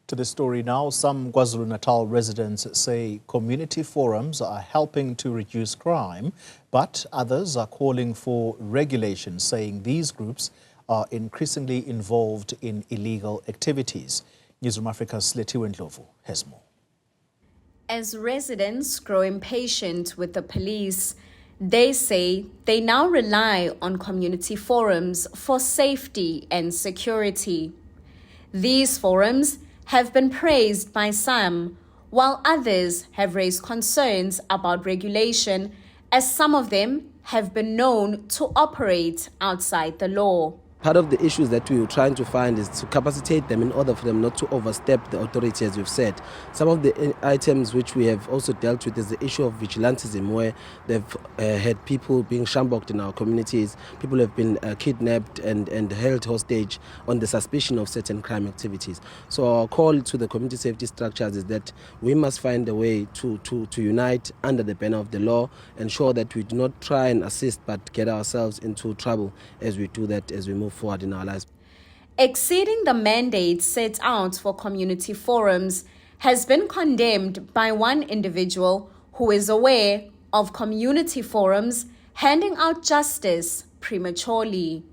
To the story now, some KwaZulu-Natal residents say community forums are helping to reduce crime, but others are calling for regulation, saying these groups are increasingly involved in illegal activities. Newzroom Afrika's Silethiwe Ndlovu has more. As residents grow impatient with the police, they say they now rely on community forums for safety and security. These forums have been praised by some, while others have raised concerns about regulation, as some of them have been known to operate outside the law. Part of the issues that we were trying to find is to capacitate them in order for them not to overstep the authority, as we've said. Some of the items which we have also dealt with is the issue of vigilantism, where they've had people being shamboked in our communities. People have been kidnapped and held hostage on the suspicion of certain crime activities. So our call to the community safety structures is that we must find a way to unite under the banner of the law, ensure that we do not try and assist but get ourselves into trouble as we do that, as we move forward in our lives. Exceeding the mandate set out for community forums has been condemned by one individual who is aware of community forums handing out justice prematurely.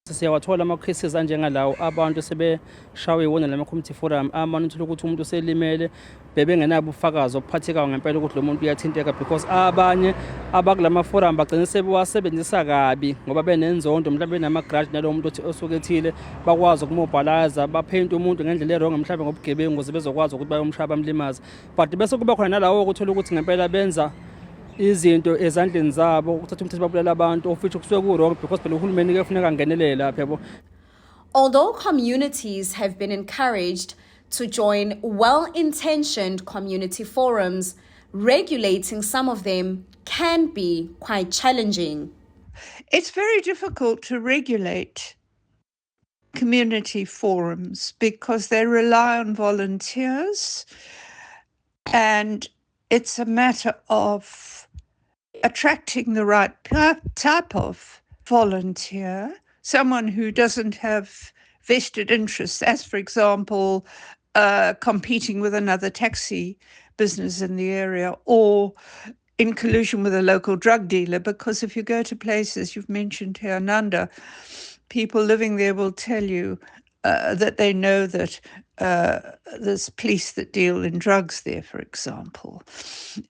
Siyawathola ama-cases anjengalawo abantu sebeshawe iwona la community forum amanje ukuthi umuntu selimele bebengenabo ubufakazi obuphathekayo ngempela ukuthi lo muntu uyathinteka, because abanye abakulama forum bagcina sebewasebenzisa kabi ngoba benenzondo, mhlawumbe benama-grudge nalo muntu osuke ethile, bakwazi ukumobilize baphente umuntu ngendlela erong mhlawumbe ngobugebengu ukuze bezokwazi ukuthi bayomshaya bamlimaza. But bese kuba khona nalawo ukuthola ukuthi ngempela benza izinto ezandleni zabo ukuthatha umthetho babulala abantu ofithi kusuke ku-wrong, because phela uhulumeni ke kufuneka angenelele lapha yabo. Although communities have been encouraged to join well-intentioned community forums, regulating some of them can be quite challenging. It's very difficult to regulate community forums because they rely on volunteers, and it's a matter of attracting the right type of volunteer, someone who doesn't have vested interests, as for example, competing with another taxi business in the area or in collusion with a local drug dealer. Because if you go to places, you've mentioned here, Nanda, people living there will tell you that they know that there's police that deal in drugs there, for example,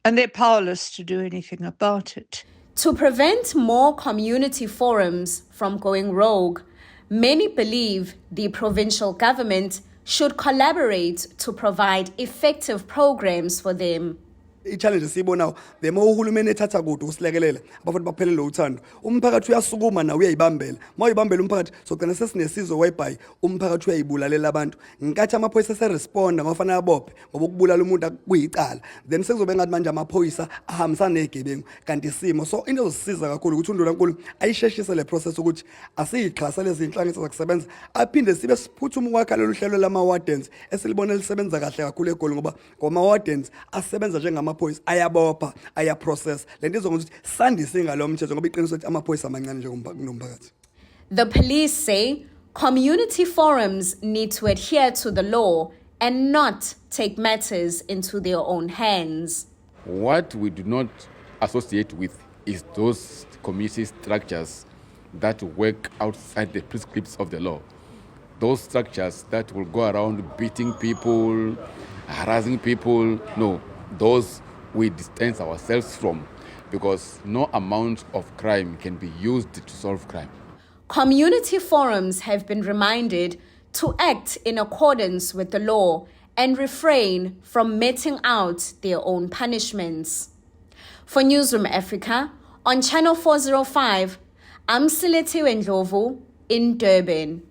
and they're powerless to do anything about it. To prevent more community forums from going rogue, many believe the provincial government should collaborate to provide effective programs for them. I-challenge siyibonayo the more uhulumeni ethatha kude ukusilekelela abafuthi baphelele uthando, umphakathi uyasukuma nawo uyayibambela. Mawuyibambela umphakathi sogcina sesinesizwe whereby umphakathi uyayibulalela abantu. Ngenkathi amaphoyisa seresponda ngofanele abophe ngoba ukubulala umuntu kuyicala, then sekuzobe ngathi manje amaphoyisa ahambisana nezigebengu kanti isimo. So into ezosiza kakhulu ukuthi uNdlovu ayisheshise le process ukuthi asiyixhasa lezi inhlanganiso zokusebenza, aphinde sibe siphuthuma ukwakha lolu hlelo lama-wardens esilibona lisebenza kahle kakhulu eGoli, ngoba ngama-wardens asebenza amaphoyisa ayabopha ayaprocess lento izokwenza ukuthi sandise ngalo mthetho ngoba iqiniso ukuthi amaphoyisa amancane nje kunomphakathi. The police say community forums need to adhere to the law and not take matters into their own hands. What we do not associate with is those community structures that work outside the prescripts of the law. Those structures that will go around beating people, harassing people, no. Those we distance ourselves from, because no amount of crime can be used to solve crime. Community forums have been reminded to act in accordance with the law and refrain from meting out their own punishments. For Newzroom Afrika, on Channel 405, I'm Silethiwe Ndlovu in Durban.